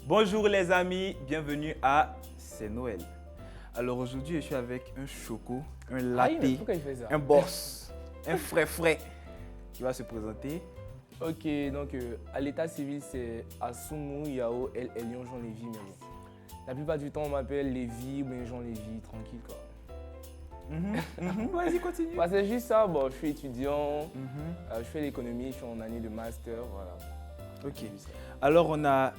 Bonjour les amis, bienvenue à C'est Noël. Alors aujourd'hui, je suis avec un choco, un latte, pourquoi il fait ça? un boss, un frais qui va se présenter. Ok, donc à l'état civil, c'est Asumu Yao El Elion Jean Lévy. Mais bon, la plupart du temps, on m'appelle Lévy ou bien Jean Lévy, tranquille quoi. Vas-y, continue. Bah, c'est juste ça, bon, je suis étudiant, je fais l'économie, je suis en année de master, voilà. Ok. Alors on a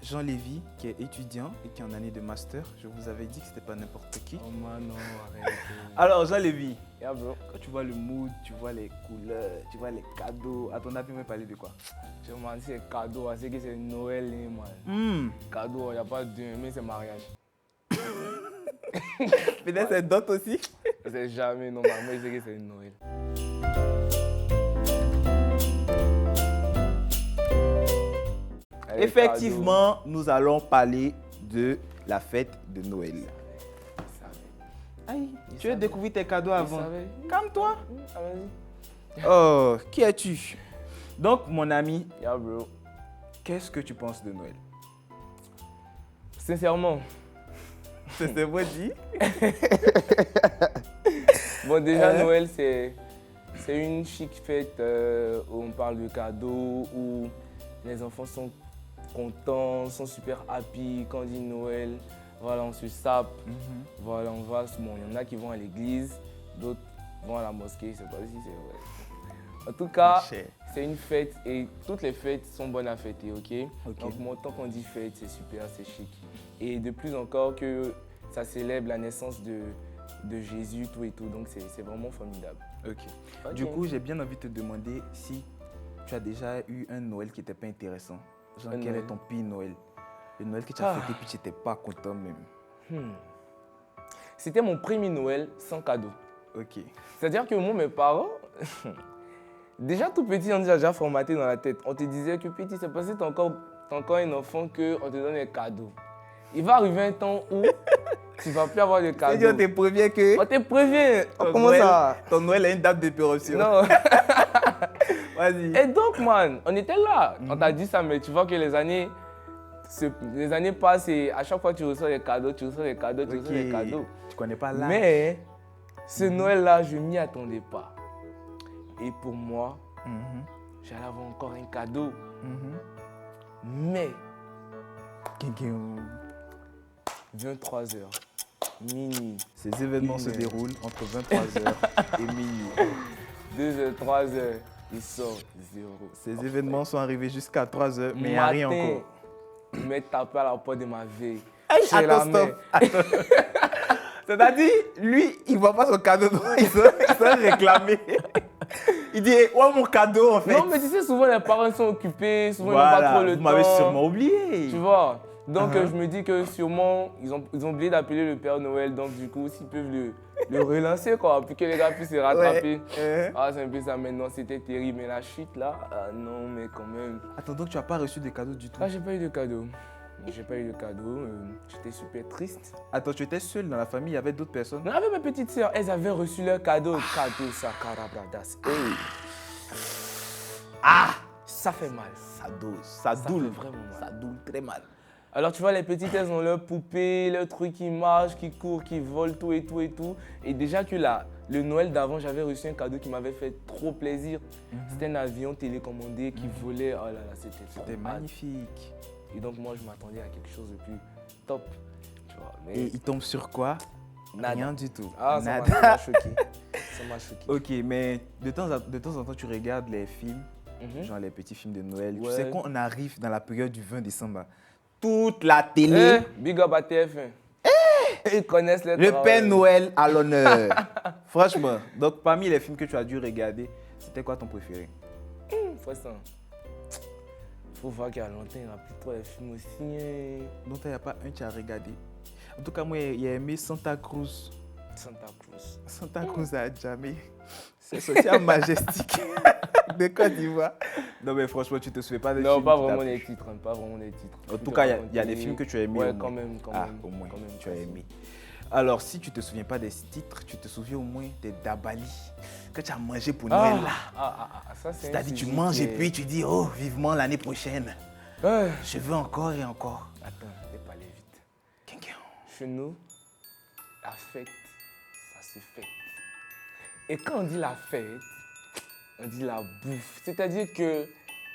Jean Lévy qui est étudiant et qui est en année de master. Je vous avais dit que c'était pas n'importe qui. Oh man, non, arrête. Alors Jean Lévy, Yeah, bro. quand tu vois le mood, tu vois les couleurs, tu vois les cadeaux, à ton avis, on va parler de quoi? Je me demande si c'est cadeau, c'est que c'est Noël, man. Cadeau, il n'y a pas de mais c'est mariage. Peut-être c'est dot aussi. C'est jamais, non, moi je sais que c'est Noël. Allez, Effectivement, nous allons parler de la fête de Noël. Aïe, tu as découvert tes cadeaux avant. Calme-toi. Ah, vas-y. Oh, qui es-tu? Donc, mon ami, Yeah, bro. qu'est-ce que tu penses de Noël? Sincèrement, C'est moi dit. bon, déjà, Noël, c'est une chic fête où on parle de cadeaux, où les enfants sont contents, sont super happy quand on dit Noël. Voilà, on se sape. Voilà, on va. Bon, il y en a qui vont à l'église, d'autres vont à la mosquée, je sais pas si c'est vrai. En tout cas, c'est une fête et toutes les fêtes sont bonnes à fêter, ok? Donc, moi, tant qu'on dit fête, c'est super, c'est chic. Et de plus encore que ça célèbre la naissance de Jésus, tout et tout. Donc, c'est vraiment formidable. Ok. Du coup, j'ai bien envie de te demander si tu as déjà eu un Noël qui n'était pas intéressant. Genre, quel est ton pire Noël? Le Noël que tu as fêté puis tu n'étais pas content même. C'était mon premier Noël sans cadeau. Ok. C'est-à-dire que moi, mes parents, déjà tout petit, on nous a déjà formaté dans la tête. On te disait que petit, c'est parce que t'es encore un enfant qu'on te donne des cadeaux. Il va arriver un temps où tu ne vas plus avoir de cadeaux. C'est-à-dire, t'es prévient que On te prévient. comment ça? Ton Noël a une date de péremption. Non. Vas-y. Et donc, man, on était là. On t'a dit ça, mais tu vois que les années passent et à chaque fois tu reçois des cadeaux, tu reçois des cadeaux, tu reçois des cadeaux. Tu connais pas l'âge. Mais ce Noël-là, je ne m'y attendais pas. Et pour moi, j'allais avoir encore un cadeau. Mais 23h, minuit. Ces événements se déroulent entre 23h et minuit. 2h, 3h, il sort 0. Ces événements sont arrivés jusqu'à 3h, mais il n'y a rien encore. Il m'a tapé à la porte de ma veille. Attends, stop. C'est-à-dire, lui, il ne voit pas son cadeau, il se réclamer. Il dit, ouais, mon cadeau en fait. Non, mais tu sais, souvent les parents sont occupés, souvent Voilà, ils n'ont pas trop le temps. vous m'avez sûrement oublié. Tu vois. Donc je me dis que sûrement, ils ont oublié d'appeler le Père Noël. Donc du coup, s'ils peuvent le relancer, quoi, pour que les gars puissent se rattraper. Ah, c'est un peu ça maintenant, c'était terrible. Mais la chute là, non, mais quand même. Attends, donc tu n'as pas reçu de cadeau du tout? Ah, j'ai pas eu de cadeau. J'ai pas eu de cadeau. J'étais super triste. Attends, tu étais seul dans la famille, il y avait d'autres personnes? Non, avec mes petites sœurs, elles avaient reçu leur cadeau. Cadeau, ça, carabradas. Ça fait mal. Ça doule vraiment mal. Ça doule très mal. Alors tu vois, les petites, elles ont leurs poupées, leurs trucs qui marchent, qui courent, qui volent, tout et tout et tout. Et déjà que là, le Noël d'avant, j'avais reçu un cadeau qui m'avait fait trop plaisir. C'était un avion télécommandé qui volait. Oh là là, c'était magnifique. Et donc moi, je m'attendais à quelque chose de plus top. Tu vois, mais et il tombe sur quoi? nada. Rien du tout. Ah, nada. Ça m'a choqué. Ça m'a choqué. Ok, mais de temps en temps, tu regardes les films, genre les petits films de Noël. Ouais. Tu sais, quand on arrive dans la période du 20 décembre, toute la télé, Big up à TF1. Ils connaissent les le Père Noël à l'honneur. Franchement, donc parmi les films que tu as dû regarder, c'était quoi ton préféré? Franchement, faut voir qu'il y a longtemps, il n'y a plus trop de films aussi. Donc il n'y a pas un que tu as regardé. En tout cas, moi, j'ai aimé Santa Cruz. Santa Cruz. Santa Cruz à jamais. C'est social majestique de Côte d'Ivoire. Non, mais franchement, tu te souviens pas des films? Non, pas vraiment des titres. Pas vraiment des titres. En tout cas, il y a des films que tu as aimés. Ouais, quand même. Au moins, tu as aimé. Alors, si tu ne te souviens pas des titres, tu te souviens au moins des dabali que tu as mangé pour Noël. Ça, c'est C'est-à-dire, tu manges et puis tu dis, oh, vivement l'année prochaine. Je veux encore et encore. Attends, je vais pas aller vite. Quelqu'un. Chez nous, la fête, ça se fête. Et quand on dit la fête, on dit la bouffe. C'est-à-dire que,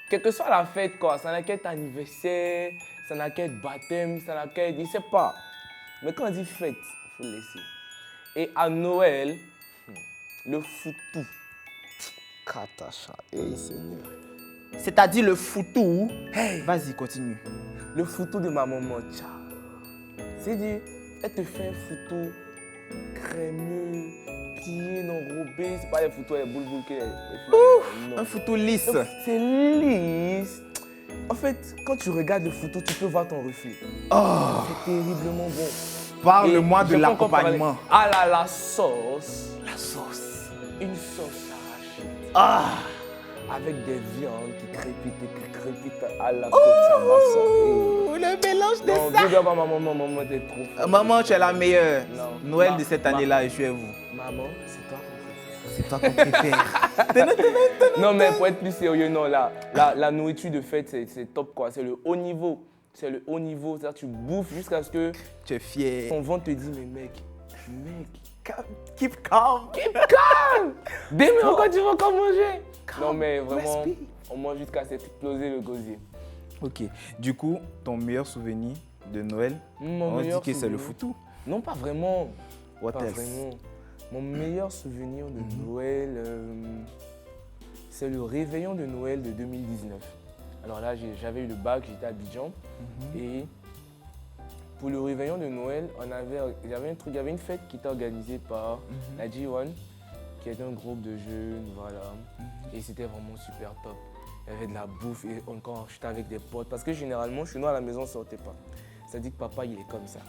quelle que soit la fête, quoi, ça n'a qu'à être anniversaire, ça n'a qu'à être baptême, ça n'a qu'à être, je sais pas. Mais quand on dit fête, il faut le laisser. Et à Noël, le foutou. Katacha, hey Seigneur. C'est-à-dire le foutou. Hey, vas-y, continue. Le foutou de ma maman, tcha. C'est-à-dire, elle te fait un foutou crémeux, bien enrobé. C'est pas les foutus, les boules qu'elle Un foutou lisse. C'est lisse. En fait, quand tu regardes le foutou, tu peux voir ton reflet. Oh, C'est terriblement bon. parle-moi Et de je peux encore l'accompagnement. parler. Ah là, la sauce. La sauce. Une sauce arrachée. Ah, Avec des viandes qui crépitent à la côte ça. oh, le mélange de Non, ça. big up à ma maman, t'es trop forte. Maman, tu es la meilleure. Non. Noël de cette année-là, je suis à vous. Maman, c'est toi qu'on préfère. C'est toi qu'on préfère. Non, mais pour être plus sérieux, non, la nourriture de fête, c'est top, quoi. C'est le haut niveau. C'est le haut niveau. C'est-à-dire, tu bouffes jusqu'à ce que Tu es fier. ton ventre te dise, mais mec, Keep calm. demain encore, tu vas encore manger. Non, mais vraiment, respire. on mange jusqu'à s'exploser le gosier. Ok. Du coup, ton meilleur souvenir de Noël, Mon on dit meilleur que c'est le souvenir- foutou. Non, pas vraiment. What Pas else? vraiment. Mon meilleur souvenir de Noël, c'est le réveillon de Noël de 2019. Alors là, j'avais eu le bac, j'étais à Abidjan. Et pour le réveillon de Noël, il y avait une fête qui était organisée par la G1, qui est un groupe de jeunes, voilà. Et c'était vraiment super top. Il y avait de la bouffe et encore, j'étais avec des potes. Parce que généralement, chez nous à la maison, on ne sortait pas. Ça dit que papa, il est comme ça.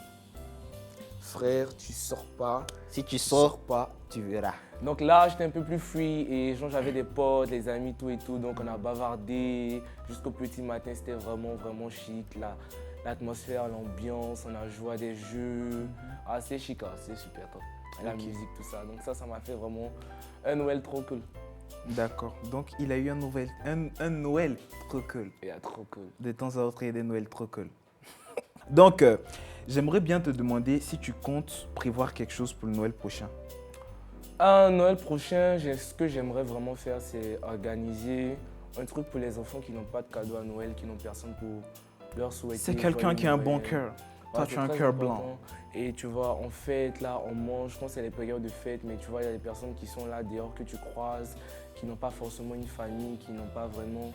Frère, tu sors pas. Si tu sors pas, tu verras. Donc là, j'étais un peu plus free et genre, j'avais des potes, les amis, tout et tout. Donc on a bavardé jusqu'au petit matin. C'était vraiment, vraiment chic. L'atmosphère, l'ambiance, on a joué à des jeux. Ah, c'est chic, hein, c'est super top. La musique, tout ça. Donc ça m'a fait vraiment un Noël trop cool. D'accord. Donc, il a eu un Noël trop cool. Et trop cool. De temps à autre, il y a des Noëls trop cool. Donc, j'aimerais bien te demander si tu comptes prévoir quelque chose pour le Noël prochain. Un Noël prochain, ce que j'aimerais vraiment faire, c'est organiser un truc pour les enfants qui n'ont pas de cadeau à Noël, qui n'ont personne pour leur souhaiter. C'est quelqu'un qui a un bon Noël. cœur. Toi, Ouais, tu as un c'est très cœur important. blanc. Et tu vois, on fête, là, on mange. Je pense que c'est les périodes de fête, mais tu vois, il y a des personnes qui sont là dehors que tu croises, qui n'ont pas forcément une famille, qui n'ont pas vraiment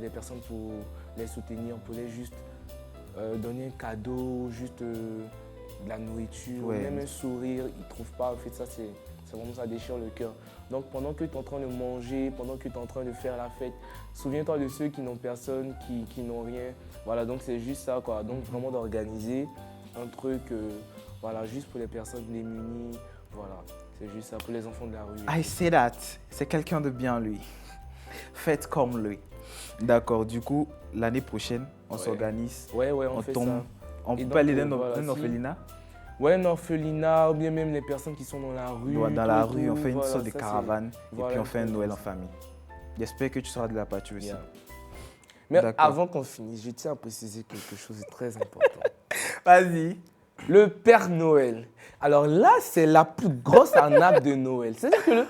des personnes pour les soutenir, pour les juste donner un cadeau, juste de la nourriture, Ouais. même un sourire, ils ne trouvent pas. En fait, ça, c'est vraiment, ça déchire le cœur. Donc, pendant que tu es en train de manger, pendant que tu es en train de faire la fête, souviens-toi de ceux qui n'ont personne, qui n'ont rien. Voilà, donc c'est juste ça, quoi. Donc, vraiment d'organiser un truc, voilà, juste pour les personnes démunies. Voilà, c'est juste ça, pour les enfants de la rue. I say that. C'est quelqu'un de bien, lui. Faites comme lui. D'accord. Du coup, l'année prochaine, on s'organise. Ouais, on fait tombe. ça. On Et peut donc, aller dans voilà, un si- orphelinat. Ouais, un orphelinat, ou bien même les personnes qui sont dans la rue. Dans la tout, rue, on fait une voilà, sorte de ça, c'est- caravane. voilà, et puis on une fait un chose Noël en comme ça. famille. J'espère que tu seras de la partie aussi. Yeah. Mais D'accord. avant qu'on finisse, je tiens à préciser quelque chose de très important. Vas-y. Le Père Noël. Alors là, c'est la plus grosse arnaque de Noël. C'est-à-dire que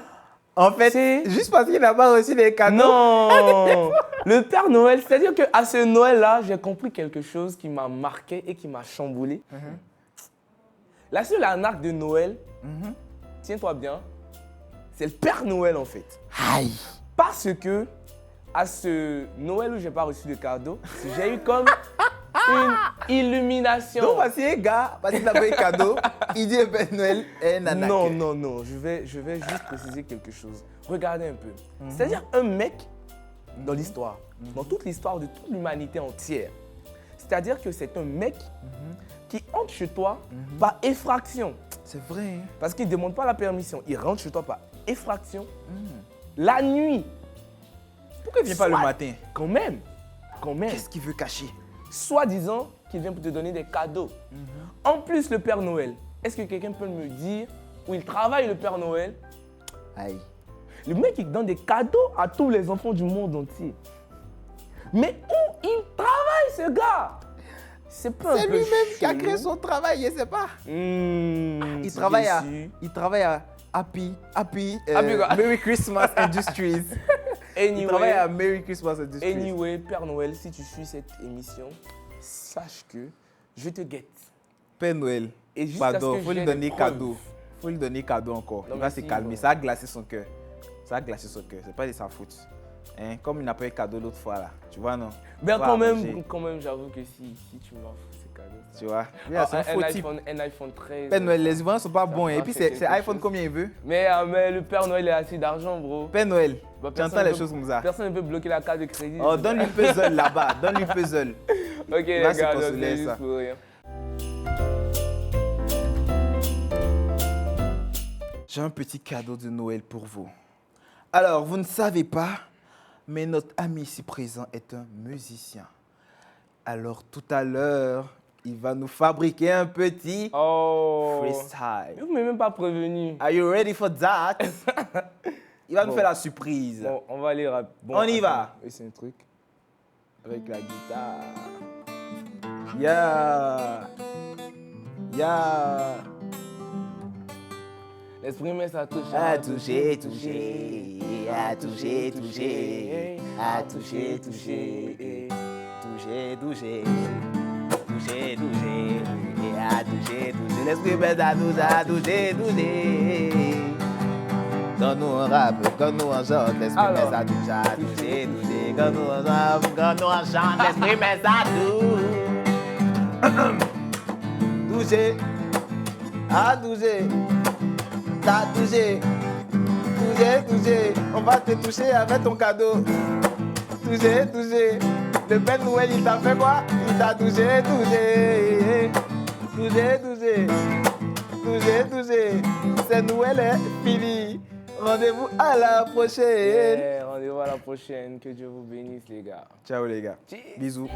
En fait, C'est- juste parce qu'il n'a pas reçu les cadeaux. Non Le Père Noël, c'est-à-dire qu'à ce Noël-là, j'ai compris quelque chose qui m'a marqué et qui m'a chamboulé. La seule arnaque de Noël, tiens-toi bien, c'est le Père Noël en fait. Aïe. Parce que à ce Noël où j'ai pas reçu de cadeau, j'ai eu comme une illumination. Donc, voici un gars, parce qu'il n'a pas eu cadeau, il dit Père Noël est un arnaque. Non, je vais juste préciser quelque chose. Regardez un peu. C'est-à-dire un mec dans l'histoire, dans toute l'histoire de toute l'humanité entière. C'est-à-dire que c'est un mec qui entre chez toi par effraction. C'est vrai. Hein? Parce qu'il ne demande pas la permission. Il rentre chez toi par effraction la nuit. Pourquoi il ne vient pas le Soit- matin? Quand même. Qu'est-ce qu'il veut cacher? Soi-disant qu'il vient pour te donner des cadeaux. En plus, le Père Noël, est-ce que quelqu'un peut me dire où il travaille le Père Noël? Aïe. Le mec, il donne des cadeaux à tous les enfants du monde entier. Mais où il travaille ce gars, c'est pas un C'est peu lui-même qui a chelou? créé son travail, je sais pas. Il c'est travaille à, déçu. il travaille à Happy quoi? Merry Christmas Industries. Il travaille à Merry Christmas Industries. Anyway, Père Noël, si tu suis cette émission, sache que je te guette. Père Noël, Et jusqu'à pardon, ce que faut lui j'ai donner des preuves. cadeau. Faut lui donner cadeau encore. Non, Il va mais se si, calmer. bon. Ça a glacé son cœur. Ça a glacé son cœur. C'est pas de sa faute. Hein? Comme il n'a pas eu cadeau l'autre fois là. Tu vois, non? Ben Va quand arranger. même, j'avoue que si tu m'offres ces cadeaux. ça- Tu vois? Lui, Ah, c'est un faux type. un iPhone 13. Père Noël, les Ivoiriens sont pas bons. Et va puis, faire c'est quelque iPhone chose. combien il veut? Mais le Père Noël est assez d'argent, bro. Père Noël, Bah, tu entends les choses comme ça. Personne ne peut bloquer la carte de crédit. Oh, donne-lui un puzzle là-bas. Donne-lui un puzzle. Ok, les va se gars, consoler, c'est ça. juste pour rien. J'ai un petit cadeau de Noël pour vous. Alors, vous ne savez pas, mais notre ami ici présent est un musicien. Alors, tout à l'heure, il va nous fabriquer un petit Oh. freestyle. Vous ne m'avez même pas prévenu. Are you ready for that? Il va nous Bon. faire la surprise. Bon, on va aller rapide. Bon, On y va. attends. Oui, c'est un truc. Avec la guitare. Yeah! Yeah! L'esprit met sa touche. À toucher, toucher, à toucher, toucher, à toucher, toucher, toucher, toucher, toucher, toucher, à toucher, toucher. L'esprit met à toucher, toucher. Quand nous on rappe, quand nous on chante, l'esprit met à toucher, toucher. Quand nous on rappe, quand nous on chante, l'esprit met à toucher, à toucher. T'as touché, touché, touché, on va te toucher avec ton cadeau. Touché, touché, le Père Noël il t'a fait quoi? Il t'a touché, touché, touché, touché, touché, touché. C'est Noël est fini. Rendez-vous à la prochaine. Yeah, rendez-vous à la prochaine. Que Dieu vous bénisse, les gars. Ciao les gars. Cheers. Bisous.